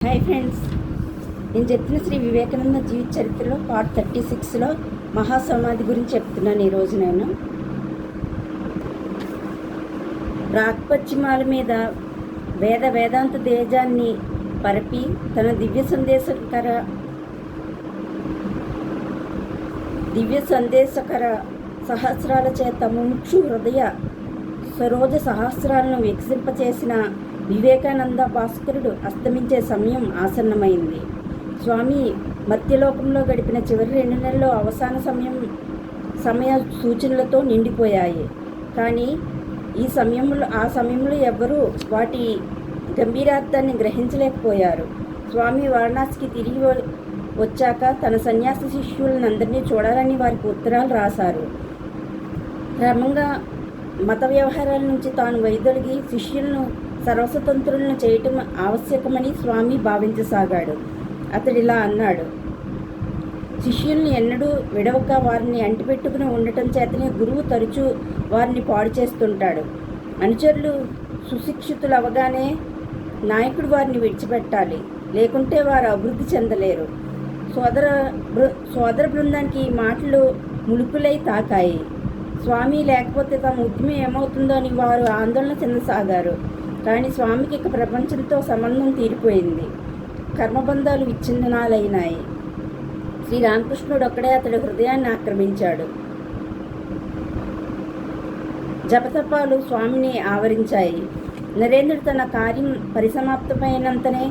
Hi friends, నేను చెప్పిన శ్రీ వివేకానంద జీవిత చరిత్రలో పార్ట్ 36లో మహాసమాధి గురించి చెప్తున్నాను. ఈరోజు నేను రాక్పశ్చిమాల మీద వేదాంత తేజాన్ని పరిపి తన దివ్య సందేశకర సహస్రాల చేత ముముక్షు హృదయ సరోజ సహస్రాలను వికసింపచేసిన వివేకానంద భాస్కరుడు అస్తమించే సమయం ఆసన్నమైంది. స్వామి మధ్యలోకంలో గడిపిన చివరి 2 నెలల్లో అవసాన సమయ సూచనలతో నిండిపోయాయి. కానీ ఆ సమయంలో ఎవ్వరూ వాటి గంభీరార్థాన్ని గ్రహించలేకపోయారు. స్వామి వారణాసికి తిరిగి వచ్చాక తన సన్యాసి శిష్యులందరినీ చూడాలని వారికి ఉత్తరాలు రాశారు. క్రమంగా మత వ్యవహారాల నుంచి తాను వైదొలిగి శిష్యులను సర్వస్వతంత్రులను చేయటం ఆవశ్యకమని స్వామి భావించసాగాడు. అతడిలా అన్నాడు: శిష్యుల్ని ఎన్నడూ విడవక వారిని అంటిపెట్టుకుని ఉండటం చేతనే గురువు తరచూ వారిని పాడు చేస్తుంటాడు. అనుచరులు సుశిక్షితులు అవగానే నాయకుడు వారిని విడిచిపెట్టాలి, లేకుంటే వారు అభివృద్ధి చెందలేరు. సోదర బృందానికి ఈ మాటలు ములుకులై తాకాయి. స్వామి లేకపోతే తమ ఉద్యమం ఏమవుతుందో అని వారు ఆందోళన చెందసాగారు. కానీ స్వామికి ఇక ప్రపంచంతో సంబంధం తీరిపోయింది. కర్మబంధాలు విచ్ఛిన్ననాలైనాయి. శ్రీరామకృష్ణుడు ఒక్కడే అతడి హృదయాన్ని ఆక్రమించాడు. జపతపాలు స్వామిని ఆవరించాయి. నరేంద్రుడు తన కార్యం పరిసమాప్తమైనంతనే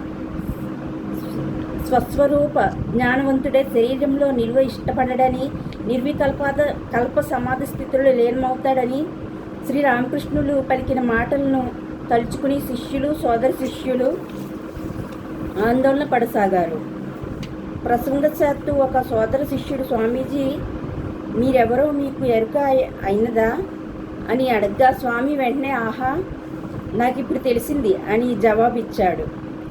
స్వస్వరూప జ్ఞానవంతుడే శరీరంలో నిల్వ ఇష్టపడడని, కల్ప సమాధి స్థితిలో లీనమవుతాడని శ్రీరామకృష్ణులు పలికిన మాటలను తలుచుకుని సోదర శిష్యులు ఆందోళన పడసాగారు. ప్రసంగశాత్తు ఒక సోదర శిష్యుడు, స్వామీజీ మీరెవరో మీకు ఎరుక అయినదా అని అడగ్గా స్వామి వెంటనే ఆహా, నాకు ఇప్పుడు తెలిసింది అని జవాబిచ్చాడు.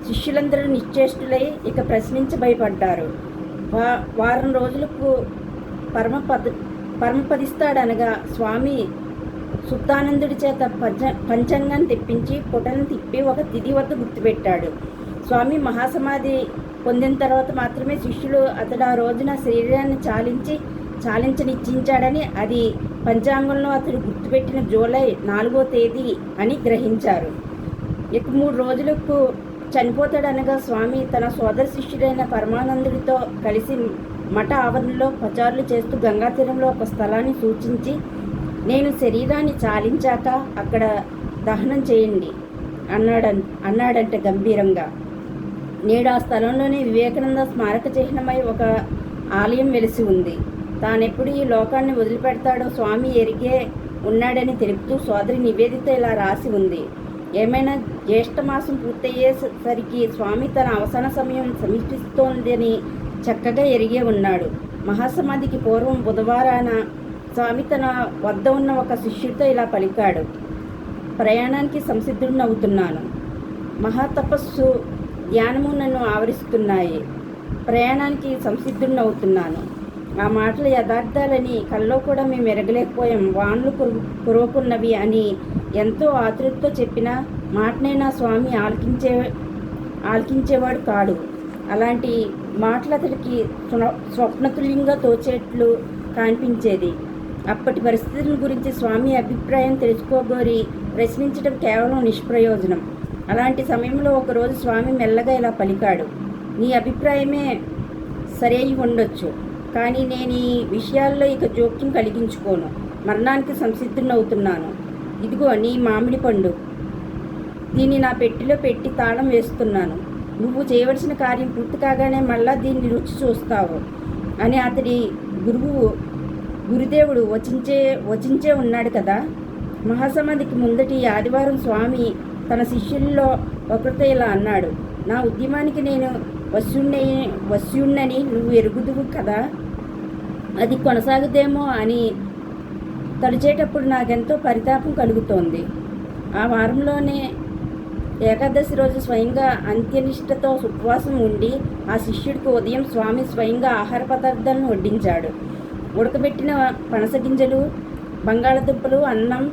శిష్యులందరూ నిశ్చేష్టులై ఇక ప్రశ్నించ భయపడ్డారు. వారం రోజులకు పరమపదిస్తాడనగా స్వామి సుత్తానందుడి చేత పంచాంగాన్ని తెప్పించి పుటను తిప్పి ఒక తిథి వద్ద గుర్తుపెట్టాడు. స్వామి మహాసమాధి పొందిన తర్వాత మాత్రమే శిష్యులు అతడు ఆ రోజున శరీరాన్ని చాలించనిచ్చించాడని, అది పంచాంగంలో అతడు గుర్తుపెట్టిన జూలై 4వ తేదీ అని గ్రహించారు. ఇక 3 రోజులకు చనిపోతాడనగా స్వామి తన సోదర శిష్యుడైన పరమానందుడితో కలిసి మఠ ఆవరణలో పచారులు చేస్తూ గంగా తీరంలో ఒక స్థలాన్ని సూచించి, నేను శరీరాన్ని చాలించాక అక్కడ దహనం చేయండి అన్నాడంట గంభీరంగా. నేడు ఆ స్థలంలోనే వివేకానంద స్మారక చిహ్నమై ఒక ఆలయం వెలిసి ఉంది. తానెప్పుడు ఈ లోకాన్ని వదిలిపెడతాడో స్వామి ఎరిగే ఉన్నాడని తెలుపుతూ సోదరి నివేదిత ఇలా రాసి ఉంది: ఏమైనా జ్యేష్ఠమాసం పూర్తయ్యేసరికి స్వామి తన అవసాన సమయం సమీపిస్తోందని చక్కగా ఎరిగే ఉన్నాడు. మహాసమాధికి పూర్వం బుధవారాన స్వామి తన వద్ద ఉన్న ఒక శిష్యుడితో ఇలా పలికాడు: ప్రయాణానికి సంసిద్ధుడినవుతున్నాను. మహాతపస్సు ధ్యానము నన్ను ఆవరిస్తున్నాయి. ప్రయాణానికి సంసిద్ధుడినవుతున్నాను. ఆ మాటల యథార్థాలని కల్లో కూడా మేము ఎరగలేకపోయాం. వాన్లు కురవకున్నవి అని ఎంతో ఆతృతతో చెప్పిన మాటనైనా స్వామి ఆలకించేవాడు కాడు. అలాంటి మాటలు అతడికి స్వప్నతుల్యంగా తోచేట్లు కనిపించేది. అప్పటి పరిస్థితుల గురించి స్వామి అభిప్రాయం తెలుసుకోగోరి ప్రశ్నించడం కేవలం నిష్ప్రయోజనం. అలాంటి సమయంలో ఒకరోజు స్వామి మెల్లగా ఇలా పలికాడు: నీ అభిప్రాయమే సరి అయి ఉండొచ్చు, కానీ నేను ఈ విషయాల్లో ఇక జోక్యం కలిగించుకోను. మరణానికి సంసిద్ధునవుతున్నాను. ఇదిగో నీ మామిడి పండు, దీన్ని నా పెట్టెలో పెట్టి తాళం వేస్తున్నాను. నువ్వు చేయవలసిన కార్యం పూర్తి కాగానే మళ్ళా దీన్ని రుచి చూస్తావు అని అతడి గురుదేవుడు వచించే ఉన్నాడు కదా. మహాసమాధికి ముందటి ఆదివారం స్వామి తన శిష్యుల్లో ఒకరితో ఇలా అన్నాడు: నా ఉద్యమానికి నేను వశ్యుణ్ణని నువ్వు ఎరుగుదువు కదా, అది కొనసాగుదేమో అని తలుచేటప్పుడు నాకెంతో పరితాపం కలుగుతోంది. ఆ వారంలోనే ఏకాదశి రోజు స్వయంగా అంత్యనిష్టతో ఉపవాసం ఉండి ఆ శిష్యుడికి ఉదయం స్వామి స్వయంగా ఆహార పదార్థాలను వడ్డించాడు. ఉడకబెట్టిన పనసగింజలు, బంగాళదుంపలు, అన్నం,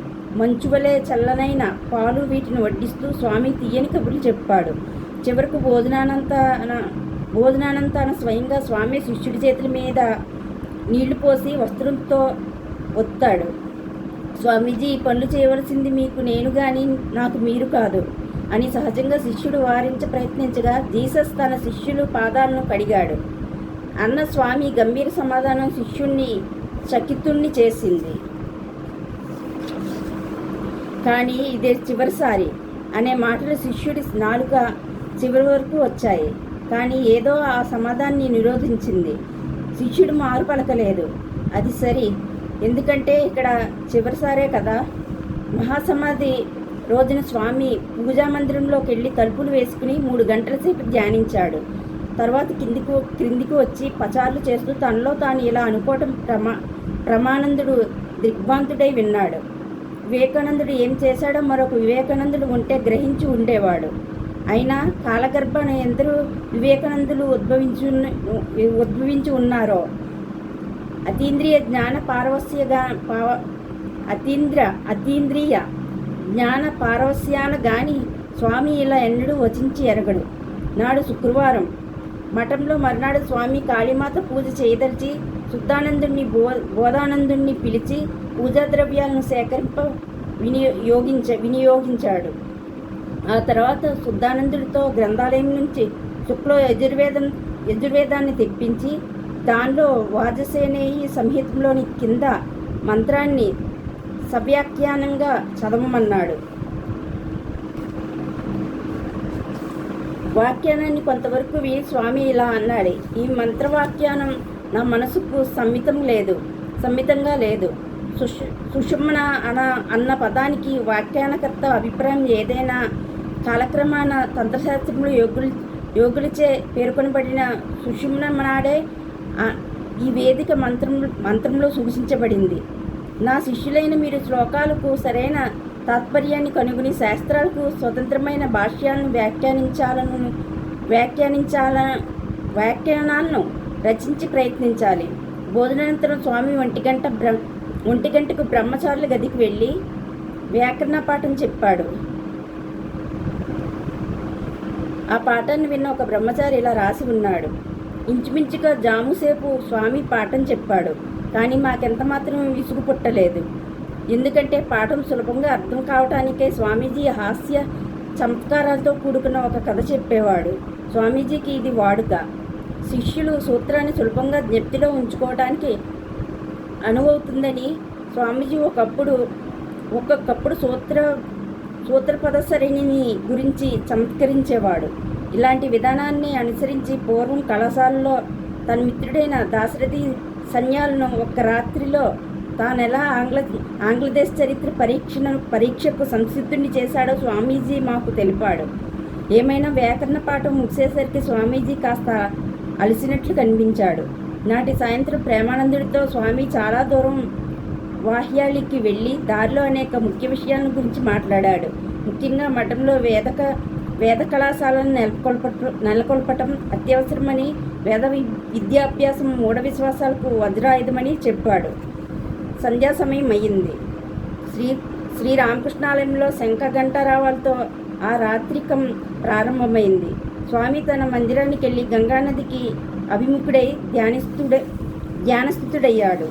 మంచువలే చల్లనైన పాలు వీటిని వడ్డిస్తూ స్వామి తీయని కబుర్లు చెప్పాడు. చివరకు భోజనానంతాన స్వయంగా స్వామి శిష్యుడి చేతుల మీద నీళ్లు పోసి వస్త్రంతో ఒత్తాడు. స్వామీజీ, ఈ పనులు చేయవలసింది మీకు నేను కానీ నాకు మీరు కాదు అని సహజంగా శిష్యుడు వారించ ప్రయత్నించగా జీసస్ తన శిష్యులు పాదాలను కడిగాడు అన్న స్వామి గంభీర సమాధానం శిష్యుణ్ణి చకితుణ్ణి చేసింది. కానీ ఇదే చివరిసారి అనే మాటలు శిష్యుడి నాలుక చివరి వరకు వచ్చాయి. కానీ ఏదో ఆ సమాధాన్ని నిరోధించింది. శిష్యుడు మారు పలకలేదు. అది సరి, ఎందుకంటే ఇక్కడ చివరిసారే కదా. మహాసమాధి రోజున స్వామి పూజా మందిరంలోకి వెళ్ళి తలుపులు వేసుకుని 3 గంటల సేపు ధ్యానించాడు. తర్వాత క్రిందికి వచ్చి పచార్లు చేస్తూ తనలో తాను ఇలా అనుకోవటం ప్రమానందుడు దిగ్భ్రాంతుడై విన్నాడు. వివేకానందుడు ఏం చేశాడో మరొక వివేకానందుడు ఉంటే గ్రహించి ఉండేవాడు. అయినా కాలగర్భాన ఎందరూ వివేకానందులు ఉద్భవించి ఉన్నారో. అతీంద్రియ జ్ఞాన పారవస్యాన గాని స్వామి ఇలా ఎన్నడూ వచించి ఎరగడు. నాడు శుక్రవారం మఠంలో మర్నాడు స్వామి కాళీమాత పూజ చేయదలిచి శుద్ధానందుణ్ణి బోధానందుణ్ణి పిలిచి పూజా ద్రవ్యాలను సేకరింప వినియోగించాడు. ఆ తర్వాత శుద్ధానందుడితో గ్రంథాలయం నుంచి శుక్లో యజుర్వేదాన్ని తెప్పించి దానిలో వాజసేనేయి సంహితంలోని కింద మంత్రాన్ని సవ్యాఖ్యానంగా చదవమన్నాడు. వాఖ్యానాన్ని కొంతవరకు విని స్వామి ఇలా అన్నాడు, ఈ మంత్రవాఖ్యానం నా మనసుకు సమ్మితంగా లేదు. సుషుమ్న అన్న పదానికి వ్యాఖ్యానకర్త అభిప్రాయం ఏదైనా కాలక్రమాన తంత్రశాస్త్రంలో యోగులచే పేర్కొనబడిన సుషుమ్నాడే ఈ వేదిక మంత్రంలో సూచించబడింది. నా శిష్యులైన మీరు శ్లోకాలకు సరైన తాత్పర్యాన్ని కనుగొని శాస్త్రాలకు స్వతంత్రమైన భాష్యాలను వ్యాఖ్యానాలను రచించి ప్రయత్నించాలి. భోజనానంతరం స్వామి 1 గంటకు బ్రహ్మచారుల గదికి వెళ్ళి వ్యాకరణ పాఠం చెప్పాడు. ఆ పాఠాన్ని విన్న ఒక బ్రహ్మచారి ఇలా రాసి ఉన్నాడు, ఇంచుమించుగా జాముసేపు స్వామి పాఠం చెప్పాడు. కానీ మాకెంత మాత్రం విసుగు పుట్టలేదు. ఎందుకంటే పాఠం సులభంగా అర్థం కావటానికే స్వామీజీ హాస్య చమత్కారాలతో కూడుకున్న ఒక కథ చెప్పేవాడు. స్వామీజీకి ఇది వాడుక. శిష్యులు సూత్రాన్ని సులభంగా జ్ఞప్తిలో ఉంచుకోవడానికి అనువవుతుందని స్వామీజీ ఒక్కొక్కప్పుడు సూత్రపద సరిణిని గురించి చమత్కరించేవాడు. ఇలాంటి విధానాన్ని అనుసరించి పూర్వం కళాశాలలో తన మిత్రుడైన దాశరథి సన్యాలను ఒక్క రాత్రిలో తానెలా ఆంగ్లదేశ చరిత్ర పరీక్షకు సంసిద్ధుడిని చేశాడో స్వామీజీ మాకు తెలిపాడు. ఏమైనా వ్యాకరణ పాఠం ముగిసేసరికి స్వామీజీ కాస్త అలసినట్లు కనిపించాడు. నాటి సాయంత్రం ప్రేమానందుడితో స్వామి చాలా దూరం వాహ్యాలికి వెళ్ళి దారిలో అనేక ముఖ్య విషయాల గురించి మాట్లాడాడు. ముఖ్యంగా మఠంలో వేద కళాశాలను నెలకొల్పటం అత్యవసరమని, వేద విద్యాభ్యాసం మూఢ విశ్వాసాలకు వజ్రాయుధమని చెప్పాడు. సంధ్యా సమయం అయ్యింది. శ్రీరామకృష్ణాలయంలో శంఖ గంటారావాలతో ఆ రాత్రికం ప్రారంభమైంది. స్వామి తన మందిరానికి వెళ్ళి గంగానదికి అభిముఖుడై ధ్యానస్థితుడయ్యాడు.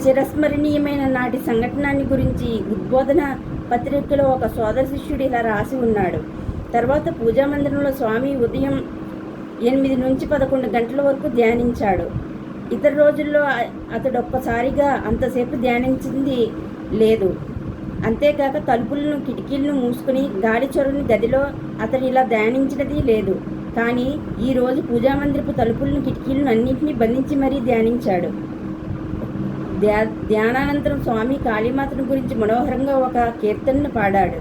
చిరస్మరణీయమైన నాటి సంఘటనాన్ని గురించి ఉద్బోధన పత్రికలో ఒక సోదర శిష్యుడు ఇలా రాసి ఉన్నాడు. తర్వాత పూజా మందిరంలో స్వామి ఉదయం 8 నుంచి 11 గంటల వరకు ధ్యానించాడు. ఇతర రోజుల్లో అతడు ఒక్కసారిగా అంతసేపు ధ్యానించింది లేదు. అంతేకాక తలుపులను కిటికీలను మూసుకుని గాలి చొరని గదిలో అతడు ఇలా ధ్యానించినది లేదు. కానీ ఈరోజు పూజామందిరపు తలుపులను కిటికీలను అన్నింటినీ బంధించి మరీ ధ్యానించాడు. ధ్యానానంతరం స్వామి కాళీమాతను గురించి మనోహరంగా ఒక కీర్తనను పాడాడు.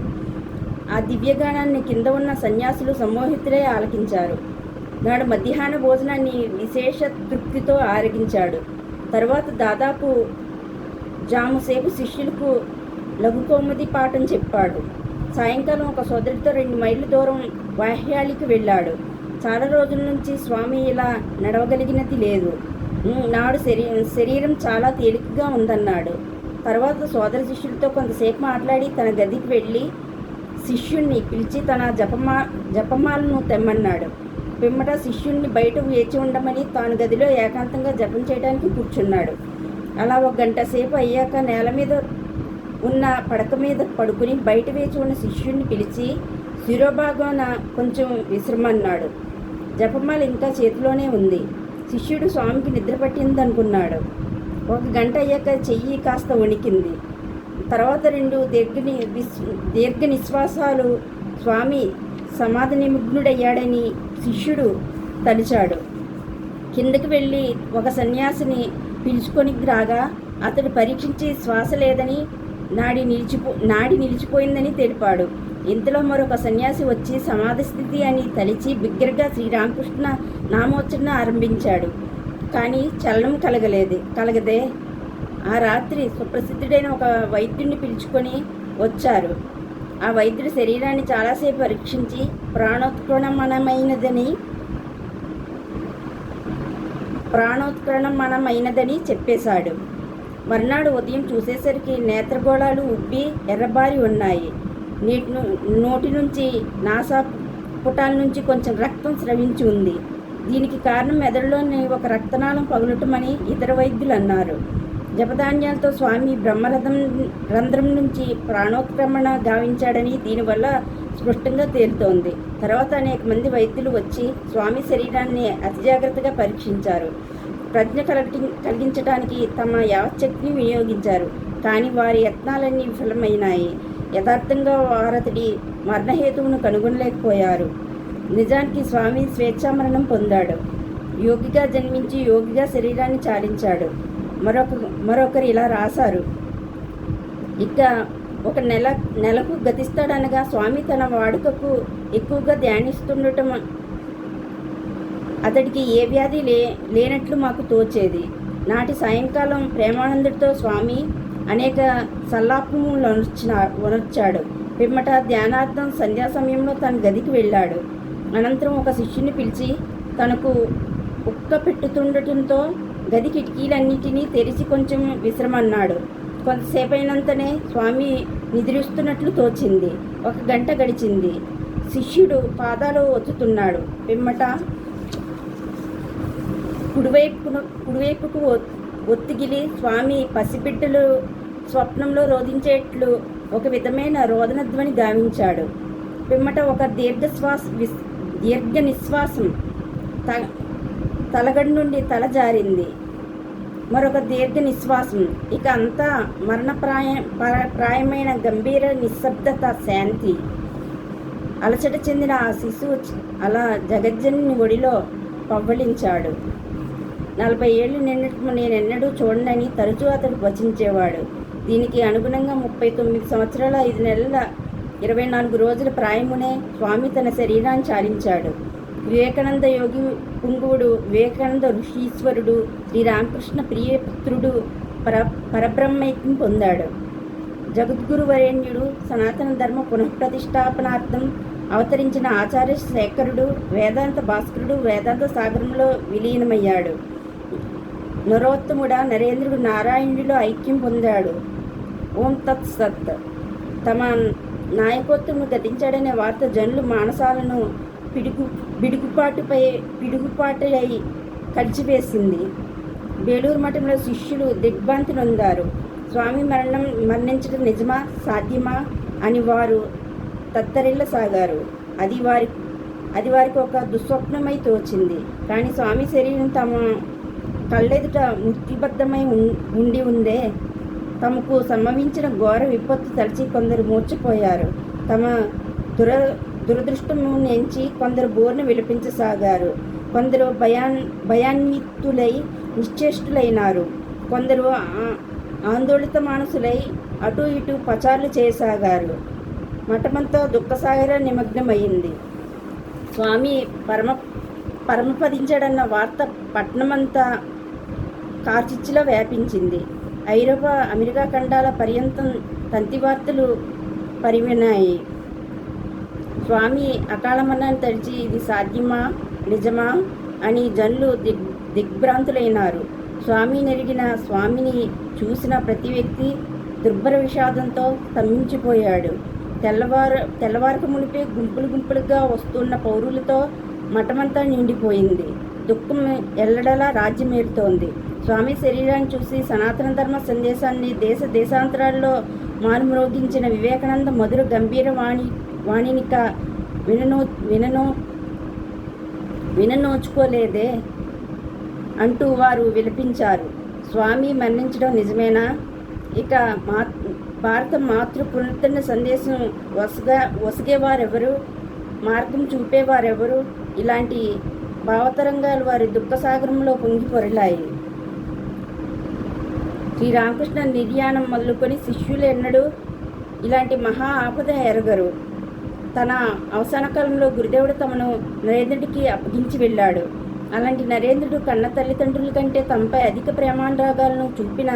ఆ దివ్యగానాన్ని కింద ఉన్న సన్యాసులు సమ్మోహితులై ఆలకించారు. నాడు మధ్యాహ్న భోజనాన్ని విశేష తృప్తితో ఆరగించాడు. తరువాత దాదాపు జాముసేపు శిష్యులకు లఘుకౌముది పాఠం చెప్పాడు. సాయంకాలం ఒక సోదరితో 2 మైళ్ళ దూరం వాహ్యాలికి వెళ్ళాడు. చాలా రోజుల నుంచి స్వామి ఇలా నడవగలిగినది లేదు. నాడు శరీరం చాలా తేలికగా ఉందన్నాడు. తర్వాత సోదర శిష్యులతో కొంతసేపు మాట్లాడి తన గదికి వెళ్ళి శిష్యుణ్ణి పిలిచి తన జపమాలను తెమ్మన్నాడు. పిమ్మట శిష్యుణ్ణి బయట వేచి ఉండమని తాను గదిలో ఏకాంతంగా జపం చేయడానికి కూర్చున్నాడు. అలా 1 గంట సేపు అయ్యాక నేల మీద ఉన్న పడక మీద పడుకుని బయట వేచి ఉన్న శిష్యుణ్ణి పిలిచి శిరోభాగాన కొంచెం విశ్రమన్నాడు. జపమాల ఇంకా చేతిలోనే ఉంది. శిష్యుడు స్వామికి నిద్ర పట్టిందనుకున్నాడు. 1 గంట అయ్యాక చెయ్యి కాస్త వణికింది. తర్వాత 2 దీర్ఘ నిశ్వాసాలు స్వామి సమాధి నిమగ్నుడయ్యాడని శిష్యుడు తలిచాడు. కిందకి వెళ్ళి ఒక సన్యాసిని పిలుచుకొని రాగా అతడు పరీక్షించి శ్వాస లేదని నాడి నిలిచిపోయిందని తెలిపాడు. ఇంతలో మరొక సన్యాసి వచ్చి సమాధి స్థితి అని తలిచి బిగ్గరగా శ్రీరామకృష్ణ నామోచ్చరణ ఆరంభించాడు. కానీ చలనం కలగదే. ఆ రాత్రి సుప్రసిద్ధుడైన ఒక వైద్యుడిని పిలుచుకొని వచ్చారు. ఆ వైద్యుడు శరీరాన్ని చాలాసేపు పరీక్షించి ప్రాణోత్క్రమణమైనదని చెప్పేశాడు. మర్నాడు ఉదయం చూసేసరికి నేత్రగోళాలు ఉబ్బి ఎర్రబారి ఉన్నాయి. నోటి నుంచి నాసాపుటాల నుంచి కొంచెం రక్తం స్రవించి ఉంది. దీనికి కారణం మెదడులోని ఒక రక్తనాళం పగులటమని ఇతర వైద్యులు అన్నారు. జపధాన్యాలతో స్వామి రంధ్రం నుంచి ప్రాణోత్క్రమణ గావించాడని దీనివల్ల స్పష్టంగా తేలుతోంది. తర్వాత అనేక మంది వైద్యులు వచ్చి స్వామి శరీరాన్ని అతి జాగ్రత్తగా పరీక్షించారు. ప్రజ్ఞ కలిగించడానికి తమ యావచ్చక్తిని వినియోగించారు. కానీ వారి యత్నాలన్నీ విఫలమైనాయి. యథార్థంగా వారతడి మరణహేతువును కనుగొనలేకపోయారు. నిజానికి స్వామి స్వేచ్ఛామరణం పొందాడు. యోగిగా జన్మించి యోగిగా శరీరాన్ని చాలించాడు. మరొకరు ఇలా రాశారు. ఇక ఒక నెలకు గతిస్తాడనగా స్వామి తన వాడుకకు ఎక్కువగా ధ్యానిస్తుండటం అతడికి ఏ వ్యాధి లేనట్లు మాకు తోచేది. నాటి సాయంకాలం ప్రేమానందుడితో స్వామి అనేక సల్లాపములు వనర్చాడు. పిమ్మట ధ్యానార్థం సంధ్యా సమయంలో తన గదికి వెళ్ళాడు. అనంతరం ఒక శిష్యుని పిలిచి తనకు ఉక్క పెట్టుతుండటంతో గది కిటికీలన్నిటినీ తెరిచి కొంచెం విశ్రమన్నాడు. కొంతసేపైనంతనే స్వామి నిద్రిస్తున్నట్లు తోచింది. 1 గంట గడిచింది. శిష్యుడు పాదాలు ఒత్తుతున్నాడు. పిమ్మట కుడివైపుకు ఒత్తిగిలి స్వామి పసిబిడ్డలు స్వప్నంలో రోధించేట్లు ఒక విధమైన రోదన ధ్వని గావించాడు. పిమ్మట ఒక దీర్ఘ నిశ్వాసం తలగడి నుండి తల జారింది. మరొక దీర్ఘ నిశ్వాసం. ఇక అంతా ప్రాయమైన గంభీర నిశ్శబ్దత, శాంతి. అలసట చెందిన ఆ శిశువు అలా జగజ్జనని ఒడిలో పవ్వళించాడు. 40 ఏళ్ళు నేనెన్నడూ చూడనని తరచూ అతడు వచించేవాడు. దీనికి అనుగుణంగా 39 సంవత్సరాల 5 నెలల 24 రోజుల ప్రాయమునే స్వామి తన శరీరాన్ని చాలించాడు. వివేకానంద యోగి పుంగువుడు, వివేకానంద ఋషీశ్వరుడు, శ్రీరామకృష్ణ ప్రియపుత్రుడు పరబ్రహ్మైక్యం పొందాడు. జగద్గురు వరేణ్యుడు సనాతన ధర్మ పునఃప్రతిష్టాపనార్థం అవతరించిన ఆచార్య శేఖరుడు, వేదాంత భాస్కరుడు వేదాంత సాగరంలో విలీనమయ్యాడు. నరోత్తముడ నరేంద్రుడు నారాయణుడిలో ఐక్యం పొందాడు. ఓం తత్ సత్. తమ నాయకత్వమును గతించాడనే వార్త జనులు మానసాలను పిడుగుపాటులై కలిచివేసింది. బేలూరు మఠంలో శిష్యులు దిగ్భ్రాంతి నొందారు. స్వామి మరణించడం నిజమా, సాధ్యమా అని వారు తత్తరిల్లసాగారు. అది వారికి ఒక దుస్వప్నమై తోచింది. కానీ స్వామి శరీరం తమ కళ్ళెదుట మృత్యుబద్ధమై ఉందే. తమకు సంభవించిన ఘోర విపత్తు తలచి కొందరు మూర్చిపోయారు. తమ దురదృష్టము నుంచి కొందరు బోర్ను విలపించసాగారు. కొందరు భయాన్వితులై నిశ్చేష్టులైనారు. కొందరు ఆందోళిత మానసులై అటు ఇటు పచారులు చేయసాగారు. మఠమంతా దుఃఖసాగర నిమగ్నమైంది. స్వామి పరమపదించాడన్న వార్త పట్నమంతా కార్చిచ్చులా వ్యాపించింది. ఐరోపా, అమెరికా ఖండాల పర్యంతం తంతి వార్తలు పరివినాయి. స్వామి అకాల మరణాన్ని తడిచి ఇది సాధ్యమా, నిజమా అని జనులు దిగ్భ్రాంతులైనారు. స్వామిని చూసిన ప్రతి వ్యక్తి దుర్భర విషాదంతో స్తంభించిపోయాడు. తెల్లవారక మునిపే గుంపులుగా వస్తున్న పౌరులతో మఠమంతా నిండిపోయింది. దుఃఖం ఎల్లడలా రాజ్యమేలుతోంది. స్వామి శరీరాన్ని చూసి సనాతన ధర్మ సందేశాన్ని దేశాంతరాల్లో మారుమ్రోగించిన వివేకానంద మధుర గంభీర వాణినిక విననోచుకోలేదే అంటూ వారు విలపించారు. స్వామి మరణించడం నిజమేనా? ఇక భారత మాతృ పునరుద్ధరణ సందేశం వసగేవారెవరు? మార్గం చూపేవారెవరు? ఇలాంటి భావతరంగాలు వారి దుఃఖసాగరంలో పొంగి పొరలాయి. శ్రీరామకృష్ణ నిర్యాణం మొదలుకొని శిష్యులు ఎన్నడూ ఇలాంటి మహా ఆపద ఎరగరు. తన అవసాన కాలంలో గురుదేవుడు తమను నరేంద్రుడికి అప్పగించి వెళ్ళాడు. అలాంటి నరేంద్రుడు కన్న తల్లిదండ్రుల కంటే తమపై అధిక ప్రేమానురాగాలను చూపిన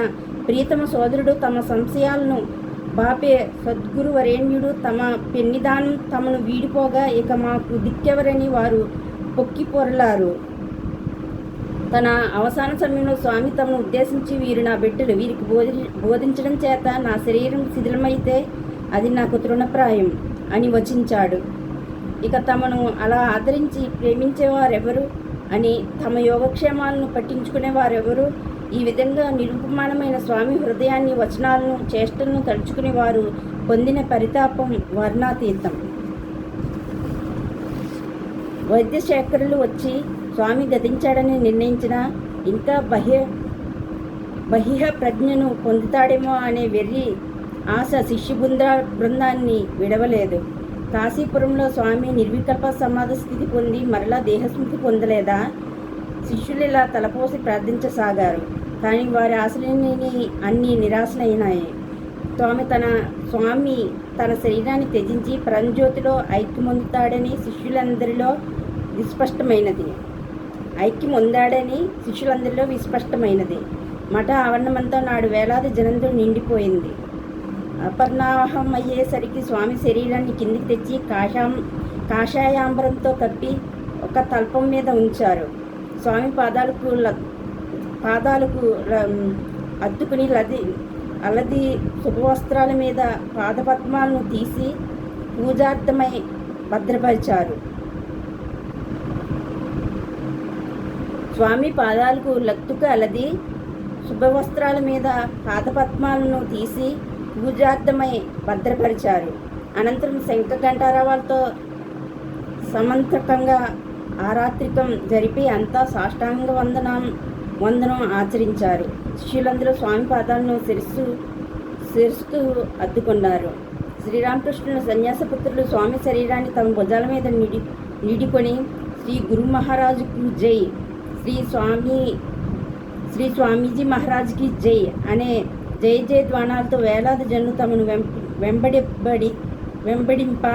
ప్రియతమ సోదరుడు తమ సంశయాలను బాపే సద్గురు వరేణ్యుడు తమ పెన్నిదానం తమను వీడిపోగా ఇక మాకు దిక్కెవరని వారు పొక్కి పొరలారు. తన అవసాన సమయంలో స్వామి తమను ఉద్దేశించి, వీరు నా బిడ్డలు, వీరికి బోధించడం చేత నా శరీరం శిథిలమైతే అది నాకు తృణప్రాయం అని వచించాడు. ఇక తమను అలా ఆదరించి ప్రేమించేవారెవరు అని, తమ యోగక్షేమాలను పట్టించుకునేవారెవరు? ఈ విధంగా నిరుపమానమైన స్వామి హృదయాన్ని, వచనాలను, చేష్టలను తలుచుకుని వారు పొందిన పరితాపం వర్ణాతీతం. వైద్యశేఖరులు వచ్చి స్వామి గతించాడని నిర్ణయించిన, ఇంకా బహిహ ప్రజ్ఞను పొందుతాడేమో అనే వెర్రి ఆశ శిష్య బృందాన్ని విడవలేదు. కాశీపురంలో స్వామి నిర్వికల్ప సమాధి స్థితి పొంది మరలా దేహస్మృతి పొందలేదా? శిష్యులు ఇలా తలపోసి ప్రార్థించసాగారు. కానీ వారి ఆశలన్నీ అన్నీ నిరాశనైనాయి. స్వామి తన శరీరాన్ని త్యజించి పరంజ్యోతిలో ఐక్యమొందుతాడని శిష్యులందరిలో విస్పష్టమైనది. మఠ ఆవరణమంతా నాడు వేలాది జనంతో నిండిపోయింది. అపర్ణాహం అయ్యేసరికి స్వామి శరీరాన్ని కిందికి తెచ్చి కాషాయాంబరంతో కప్పి ఒక తల్పం మీద ఉంచారు. స్వామి పాదాలకు అద్దుకుని అలది శుభవస్త్రాల మీద పాదపద్మాలను తీసి పూజార్థమై భద్రపరిచారు. స్వామి పాదాలకు లత్తుక అలది శుభవస్త్రాల మీద పాదపద్మాలను తీసి పూజార్థమై భద్రపరిచారు. అనంతరం శంఖ ఘంటారావాలతో సమంత్రకంగా ఆరాత్రికం జరిపి అంతా సాష్టాంగ వందనం ఆచరించారు. శిష్యులందరూ స్వామి పాదాలను శిరస్సుకు అద్దుకున్నారు. శ్రీరామకృష్ణుల సన్యాసపుత్రులు స్వామి శరీరాన్ని తమ భుజాల మీద నిడికొని శ్రీ గురు మహారాజుకు జై, శ్రీ స్వామీజీ మహారాజ్కి జై అనే జై జై ధ్వానాలతో వేలాది జనులు తమను వెంబడింప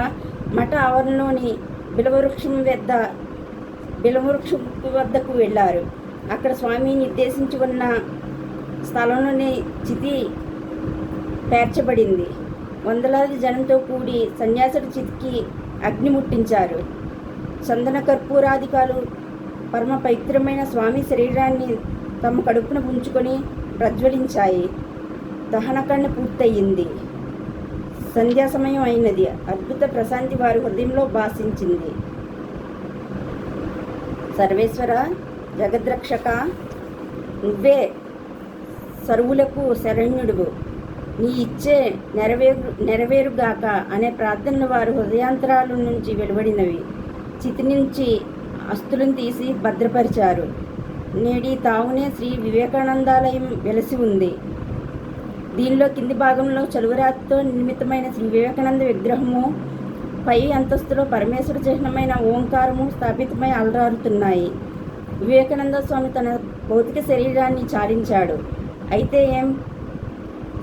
మఠ ఆవరణలోని బిలవృక్షం వద్దకు వెళ్ళారు. అక్కడ స్వామి నిర్దేశించి ఉన్న స్థలంలోని చితి పేర్చబడింది. వందలాది జనంతో కూడి సన్యాసుడి చితికి అగ్ని ముట్టించారు. చందన కర్పూరాధికాలు పరమ పవిత్రమైన స్వామి శరీరాన్ని తమ కడుపున ఉంచుకొని ప్రజ్వలించాయి. దహనకరణ పూర్తయింది. సంధ్యా సమయం అయినది. అద్భుత ప్రశాంతి వారి హృదయంలో భాషించింది. సర్వేశ్వర, జగద్రక్షక, నువ్వే సర్వులకు శరణ్యుడువు, నీ ఇచ్చే నెరవేరుగాక అనే ప్రార్థనలు వారి హృదయాంతరాల నుంచి వెలువడినవి. చితి నుంచి అస్తులను తీసి భద్రపరిచారు. నేడి తావునే శ్రీ వివేకానందాలయం వెలసి ఉంది. దీనిలో కింది భాగంలో చలువరాతితో నిర్మితమైన శ్రీ వివేకానంద విగ్రహము, పై అంతస్తులో పరమేశ్వర చిహ్నమైన ఓంకారము స్థాపితమై అలరారుతున్నాయి. వివేకానంద స్వామి తన భౌతిక శరీరాన్ని చాలించాడు. అయితే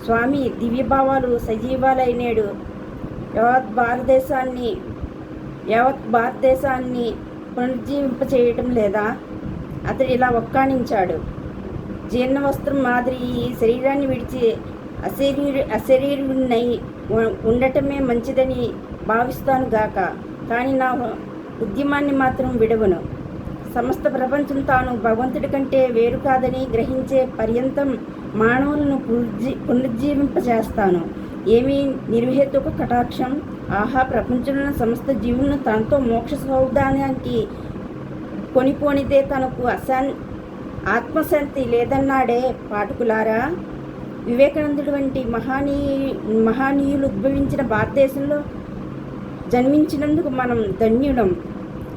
స్వామి దివ్యభావాలు సజీవాలైనేడు యావత్ భారతదేశాన్ని పునర్జీవింపచేయటం లేదా? అతడు ఇలా ఒక్కాణించాడు. జీర్ణ వస్త్రం మాదిరి ఈ శరీరాన్ని విడిచి అశరీరునై ఉండటమే మంచిదని భావిస్తాను గాక, కానీ నా ఉద్యమాన్ని మాత్రం విడవను. సమస్త ప్రపంచం తాను భగవంతుడి కంటే వేరు కాదని గ్రహించే పర్యంతం మానవులను పునరుజ్జీవింపచేస్తాను. ఏమీ నిర్విహేతుక కటాక్షం, ఆహా, ప్రపంచంలో సమస్త జీవులను తనతో మోక్ష సౌధానికి కొనిపోనిదే తనకు ఆత్మశాంతి లేదన్నాడే పాఠకులారా. వివేకానందుడు వంటి మహానీయులు ఉద్భవించిన భారతదేశంలో జన్మించినందుకు మనం ధన్యుడం.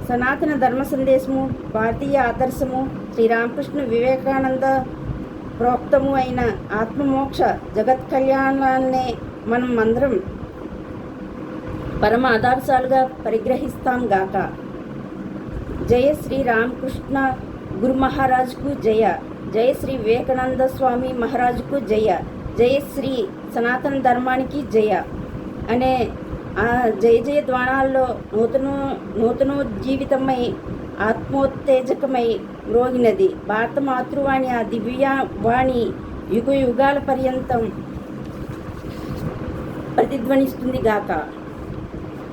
సనాతన ధర్మ సందేశము, భారతీయ ఆదర్శము, శ్రీరామకృష్ణ వివేకానంద ప్రోక్తము అయిన ఆత్మమోక్ష జగత్ కళ్యాణాన్నే మనం అందరం పరమ ఆదర్శాలుగా పరిగ్రహిస్తాం గాక. జయ శ్రీ రామకృష్ణ గురు మహారాజ్కు జయ. జయ శ్రీ వివేకానంద స్వామి మహారాజుకు జయ. జయ శ్రీ సనాతన ధర్మానికి జయ అనే ఆ జయ జయ ధ్వానాల్లో నూతనోజ్జీవితమై ఆత్మోత్తేజకమై మ్రోగినది భారత మాతృవాణి. ఆ దివ్యవాణి యుగ యుగాల పర్యంతం ప్రతిధ్వనిస్తుంది గాక.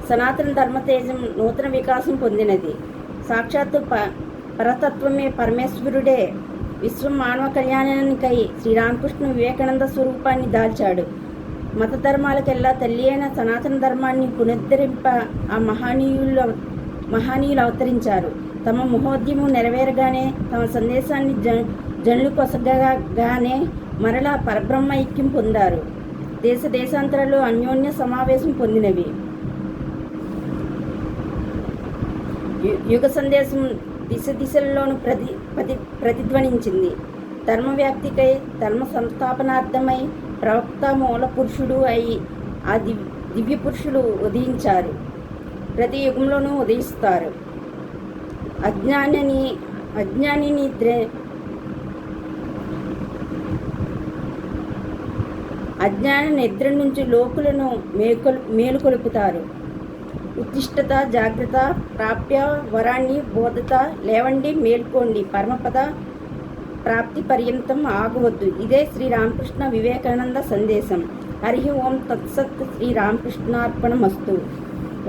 సనాతన ధర్మతేజం నూతన వికాసం పొందినది. సాక్షాత్తు పరతత్వమే పరమేశ్వరుడే విశ్వం మానవ కళ్యాణానికై శ్రీరామకృష్ణ వివేకానంద స్వరూపాన్ని దాల్చాడు. మత ధర్మాలకెల్లా తల్లి అయిన సనాతన ధర్మాన్ని పునరుద్ధరింప ఆ మహానీయులు అవతరించారు. తమ మహోద్యమం నెరవేరగానే తమ సందేశాన్ని జనులు కొసగగానే మరలా పరబ్రహ్మ ఐక్యం పొందారు. దేశాంతరాల్లో అన్యోన్య సమావేశం పొందినవి. యుగ సందేశం దిశల్లోనూ ప్రతిధ్వనించింది. ధర్మవ్యాప్తికై ధర్మ సంస్థాపనార్థమై ప్రవక్త మూల పురుషుడు అయి ఆ దివ్య పురుషులు ఉదయించారు. ప్రతి యుగంలోనూ ఉదయిస్తారు. అజ్ఞానిని అజ్ఞాన నిద్ర నుంచి లోకులను మేలుకొలుపుతారు. ఉత్తిష్టత, జాగ్రత్త, ప్రాప్య వరాన్ని బోధత, లేవండి, మేల్కోండి, పరమపద ప్రాప్తి పర్యంతం ఆగవద్దు. ఇదే శ్రీరామకృష్ణ వివేకానంద సందేశం. హరి ఓం తత్సత్. శ్రీరామకృష్ణార్పణమస్తు.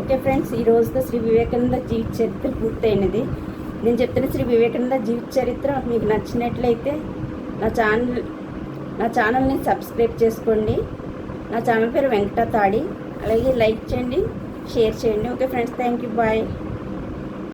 ఓకే ఫ్రెండ్స్, ఈ రోజుతో శ్రీ వివేకానంద జీవిత చరిత్ర పూర్తయినది. నేను చెప్తున్న శ్రీ వివేకానంద జీవిత చరిత్ర మీకు నచ్చినట్లయితే నా ఛానల్ని సబ్స్క్రైబ్ చేసుకోండి. నా ఛానల్ పేరు వెంకట తాడి. అలాగే లైక్ చేయండి, షేర్ చేయండి. Okay friends, thank you, bye.